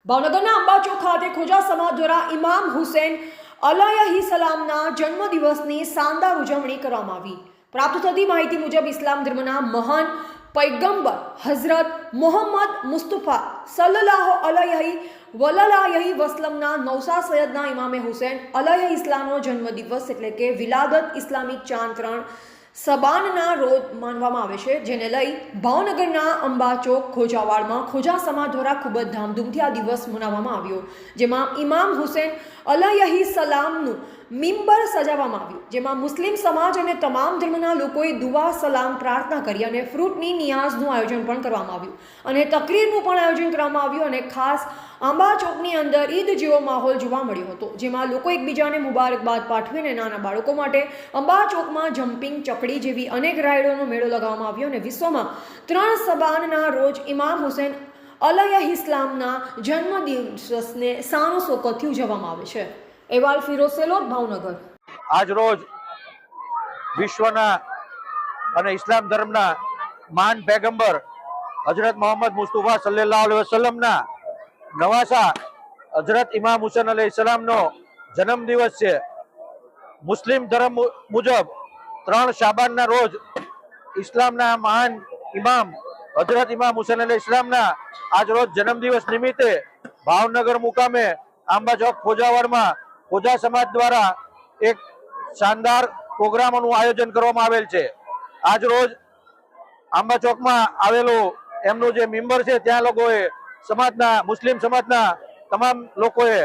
ભાવનગરના અંબાચોક ખાતે ખોજા સમાજ દ્વારા ઇમામ હુસૈન અલાયહી સલામના જન્મદિવસની શાનદાર ઉજવણી કરવામાં આવી। પ્રાપ્ત થતી માહિતી મુજબ ઇસ્લામ ધર્મના મહાન પૈગંબર હઝરત મોહમ્મદ મુસ્તફા સલ્લલ્લાહુ અલૈહિ વસલ્લમના નૌસા સૈયદના ઇમામે હુસૈન અલૈહિ ઇસ્લામનો જન્મદિવસ એટલે કે વિલાદત ઇસ્લામિક ચાંદ 3 સબાનના રોજ માનવામાં આવે છે, જેને લઈ ભાવનગરના અંબાચોક ખોજાવાડમાં ખોજા સમાજ દ્વારા ખૂબ જ ધામધૂમથી આ દિવસ મનાવવામાં આવ્યો, જેમાં ઇમામ હુસૈન અલૈહિ સલામનું મિંબર સજાવવામાં આવ્યું, જેમાં મુસ્લિમ સમાજ અને તમામ ધર્મના લોકોએ દુઆ સલામ પ્રાર્થના કરી અને ફ્રૂટની નિયાઝનું આયોજન પણ કરવામાં આવ્યું અને તકરીરનું પણ આયોજન કરવામાં આવ્યું અને ખાસ અંબાચોકની અંદર ઈદ જેવો માહોલ જોવા મળ્યો હતો, જેમાં લોકો એકબીજાને મુબારકબાદ પાઠવીને નાના બાળકો માટે અંબાચોકમાં જમ્પિંગ ચકડી જેવી અનેક રાઇડોનો મેળો લગાવવામાં આવ્યો અને વિશ્વમાં 3 સબાનના રોજ ઇમામ હુસૈન અલૈહિ ઇસ્લામના જન્મદિવસને શાનો શોકતથી ઉજવવામાં આવે છે। અહેવાલ ફિરોઝ સેલોત, ભાવનગર। આજ રોજ વિશ્વના અને ઇસ્લામ ધર્મના મહાન પૈગંબર હજરત મોહમ્મદ મુસ્તફા સલ્લલ્લાહુ અલૈહિ વસલ્લમના નવાસા હજરત ઇમામ હુસૈન અલૈહિસ્સલામનો જન્મદિવસ છે। મુસ્લિમ ધર્મ મુજબ 3 શાબાનના રોજ ઇસ્લામના મહાન ઇમામ હજરત ઇમામ હુસૈન અલૈહિસ્સલામના આજ રોજ જન્મદિવસ નિમિત્તે ભાવનગર મુકામે આંબાચોક ખોજાવાડમાં ખોજા સમાજ દ્વારા એક શાનદાર પ્રોગ્રામોનું આયોજન કરવામાં આવેલ છે। આજ રોજ આંબાચોકમાં આવેલું એમનું જે મિંબર છે ત્યાં લોકોએ મુસ્લિમ સમાજના તમામ લોકોએ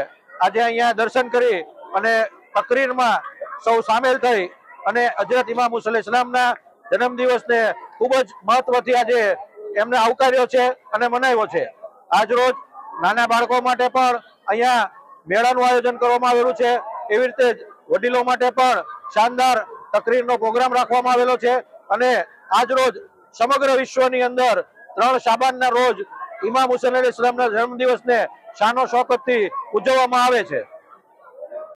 આજે અહીંયા દર્શન કરી અને તકરીરમાં સૌ સામેલ થઈ અને હજરત ઇમામ હુસૈન અલૈહિસ્સલામના જન્મદિવસને ખૂબ જ મહત્વથી આજે એમને આવકાર્યો છે અને મનાવ્યો છે। આજ રોજ નાના બાળકો માટે પણ અહીંયા મેળાનું આયોજન કરવામાં આવેલું છે, એવી રીતે જ વડીલો માટે પણ શાનદાર તકરીરનો પ્રોગ્રામ રાખવામાં આવેલો છે અને આજ રોજ સમગ્ર વિશ્વની અંદર 3 શાબાનના રોજ ઇમામ હુસૈન અલૈહિસ્સલામના જન્મદિવસને શાનો શૌકતથી ઉજવવામાં આવે છે।